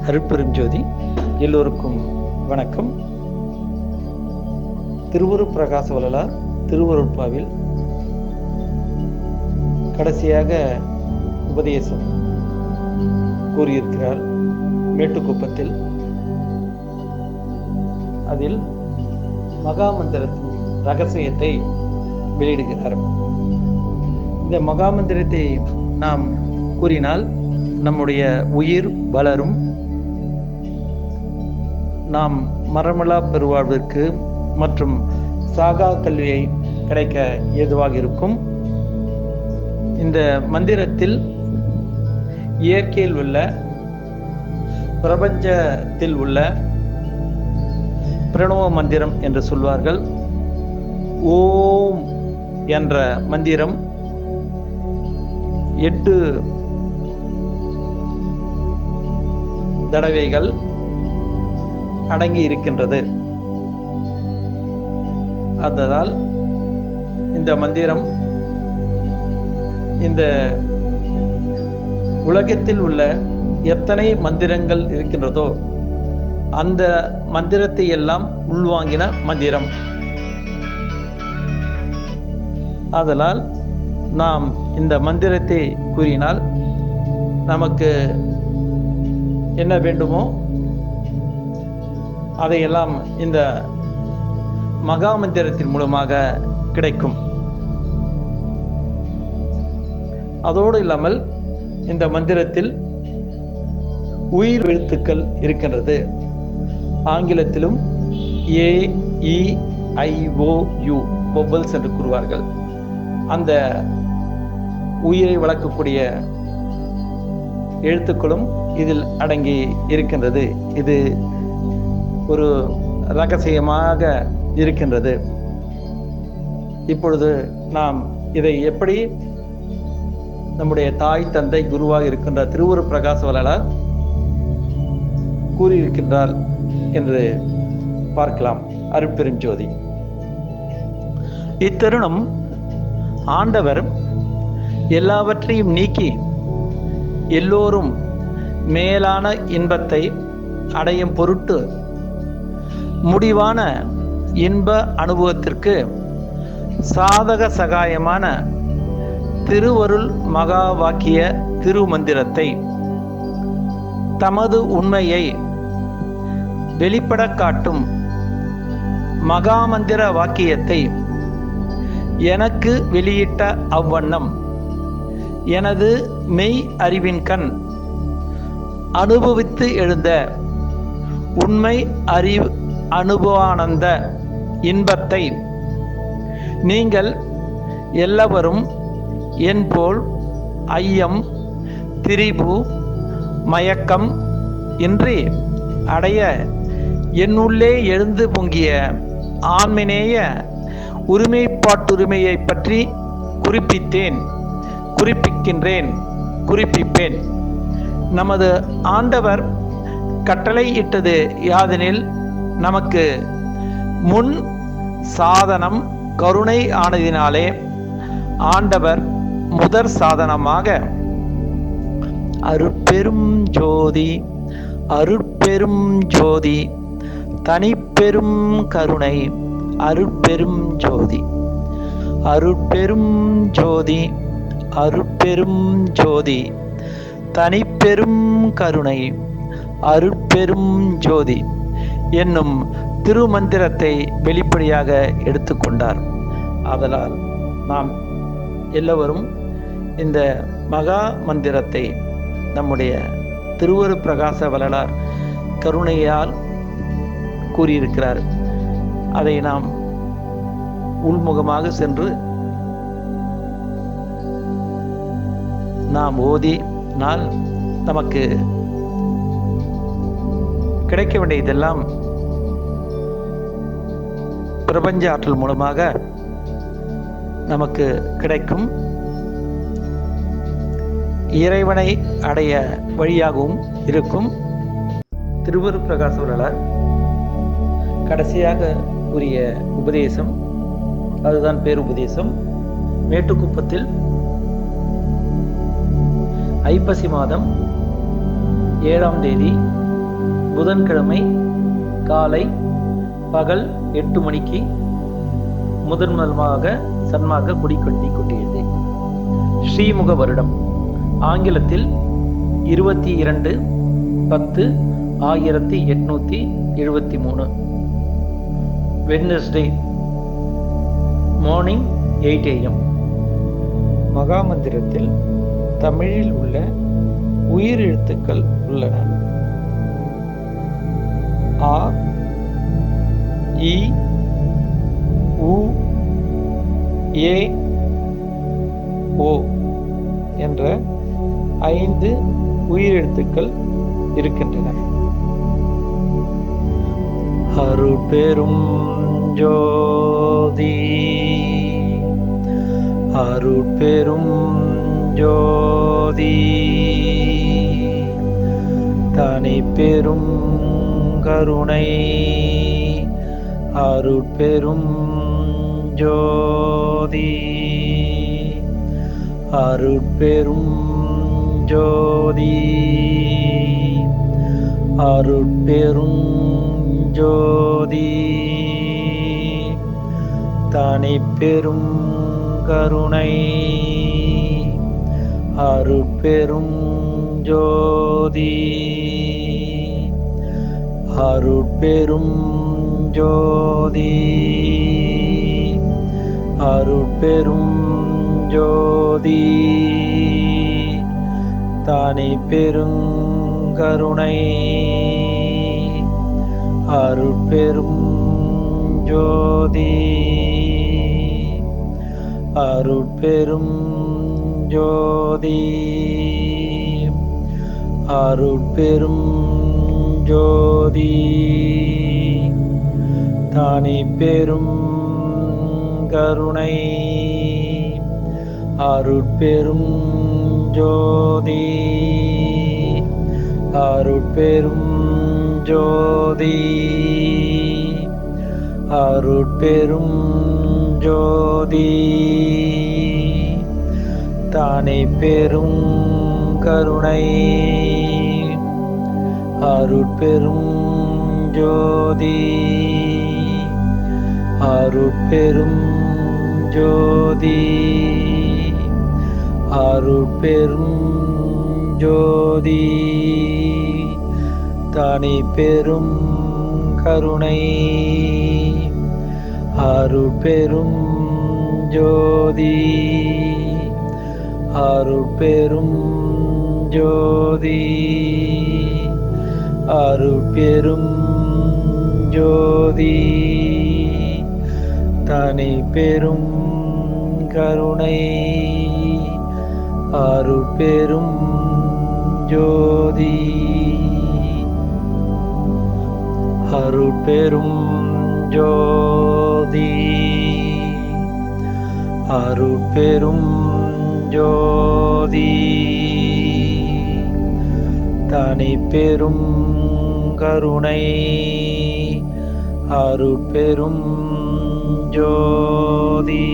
அருட்பெருஞ்சோதி. எல்லோருக்கும் வணக்கம். திருவருட் பிரகாச வள்ளலார் திருவருட்பாவில் கடைசியாக உபதேசம் கூறியிருக்கிறார் மேட்டுக்குப்பத்தில். அதில் மகாமந்திரத்தின் ரகசியத்தை வெளியிடுகிறார். இந்த மகாமந்திரத்தை நாம் கூறினால் நம்முடைய உயிர் வளரும், நாம் மரமலா பெருவாழ்விற்கு மற்றும் சாகா கல்வியை கிடைக்க ஏதுவாக இருக்கும். இந்த மந்திரத்தில் இயற்கையில் உள்ள, பிரபஞ்சத்தில் உள்ள பிரணவ மந்திரம் என்று சொல்வார்கள். ஓம் என்ற மந்திரம் 8 தடவைகள் அடங்கி இருக்கின்றது. அதனால் இந்த மந்திரம் இந்த உலகத்தில் உள்ள எத்தனை மந்திரங்கள் இருக்கின்றதோ அந்த மந்திரத்தை எல்லாம் உள்வாங்கின மந்திரம். அதனால் நாம் இந்த மந்திரத்தை கூறினால் நமக்கு என்ன வேண்டுமோ அதையெல்லாம் இந்த மகா மந்திரத்தின் மூலமாக கிடைக்கும். அதோடு இல்லாமல் இந்த மந்திரத்தில் உயிர் எழுத்துக்கள் இருக்கின்றது. ஆங்கிலத்திலும் AEIOU வொவல்ஸ் என்று கூறுவார்கள். அந்த உயிரை வளர்க்கக்கூடிய எழுத்துக்களும் இதில் அடங்கி இருக்கின்றது. இது ஒரு ரகசியமாக இருக்கின்றது. இப்பொழுது நாம் இதை எப்படி நம்முடைய தாய் தந்தை குருவாக இருக்கின்ற திருவருட் பிரகாச வள்ளலார் கூறியிருக்கின்றார் என்று பார்க்கலாம். அருட்பெருஞ்சோதி. இத்தருணம் ஆண்டவர் எல்லாவற்றையும் நீக்கி எல்லோரும் மேலான இன்பத்தை அடையும் பொருட்டு முடிவான இன்ப அனுபவத்திற்கு சாதக சகாயமான திருவருள் மகா வாக்கிய திருமந்திரத்தை, தமது உண்மையை வெளிப்பட காட்டும் மகாமந்திர வாக்கியத்தை எனக்கு வெளியிட்ட அவ்வண்ணம் எனது மெய் அறிவின் கண் அனுபவித்து எழுந்த உண்மை அறிவு அனுபவானந்த இன்பத்தை நீங்கள் எல்லாவரும் என்போல் ஐயம் திரிபு மயக்கம் இன்றி அடைய என்னுள்ளே எழுந்து பொங்கிய ஆன்மநேய உரிமைப்பாட்டுரிமையை பற்றி குறிப்பிப்பேன். நமது ஆண்டவர் கட்டளையிட்டது யாதெனில், நமக்கு முன் சாதனம் கருணை ஆனதினாலே ஆண்டவர் முதற் சாதனமாக அருட்பெரும் ஜோதி அருட்பெரும் ஜோதி தனிப்பெரும் கருணை அருட்பெரும் ஜோதி அருட்பெரும் ஜோதி அருட்பெரும் ஜோதி தனிப்பெரும் கருணை அருட்பெரும் ஜோதி என்னும் திருமந்திரத்தை வெளிப்படையாக எடுத்துக்கொண்டார். ஆதலால் நாம் எல்லோரும் இந்த மகா மந்திரத்தை நம்முடைய திருவருட் பிரகாச வள்ளலார் கருணையால் கூறியிருக்கிறார். அதை நாம் உள்முகமாக சென்று நாம் ஓதினால் நமக்கு கிடைக்க வேண்டிய இதெல்லாம் பிரபஞ்ச ஆற்றல் மூலமாக நமக்கு கிடைக்கும். இறைவனை அடைய வழியாகவும் இருக்கும். திருவருட் பிரகாச வள்ளலார் கடைசியாக கூறிய உபதேசம், அதுதான் பேருபதேசம். மேட்டுக்குப்பத்தில் ஐப்பசி மாதம் 7ஆம் தேதி புதன்கிழமை காலை பகல் 8 மணிக்கு முதன்முதலாக சன்மாக கொடி கட்டி கொண்டியது. ஸ்ரீமுக வருடம் ஆங்கிலத்தில் 22/10/1873. Wednesday morning 8 AM. மகாமந்திரத்தில் தமிழில் உள்ள உயிரெழுத்துக்கள் உள்ளன. ஆ, இ, உ, ஏ, ஓ என்ற 5 உயிரெழுத்துக்கள் இருக்கின்றன. அருட்பெரும் ஜோதி, அருட்பெரும் ஜோதி, தனிப்பெரும் கருணை, அருட்பெரும் ஜோதி, அருட்பெரும் ஜோதி, அருட்பெரும் ஜோதி, தனிப்பெரும் கருணை, அருட்பெரும் ஜோதி, அருட்பெரும் ஜோதி, அருட்பெரும் ஜோதி, தனிப்பெரும் கருணை, அருட்பெரும் ஜோதி, அருட்பெரும் ஜோதி, அருட்பெரும் ஜோதி, தனிப்பெரும் கருணை, அருட்பெரும் ஜோதி, அருட்பெரும் ஜோதி, அருட்பெரும் ஜோதி, தனிப்பெரும் கருணை, அருட்பெரும் ஜோதி, அருட்பெரும் ஜோதி, அருட்பெரும் ஜோதி, தனிப்பெரும் கருணை, அருட்பெரும் ஜோதி, அருட்பெரும் ஜோதி, அருட்பெரும் ஜோதி, தனிப்பெரும் கருணை, அருட்பெரும் ஜோதி, அருட்பெரும் ஜோதி, அருட்பெரும் ஜோதி, தனிப்பெரும் கருணை, அருட்பெரும் ஜோதி.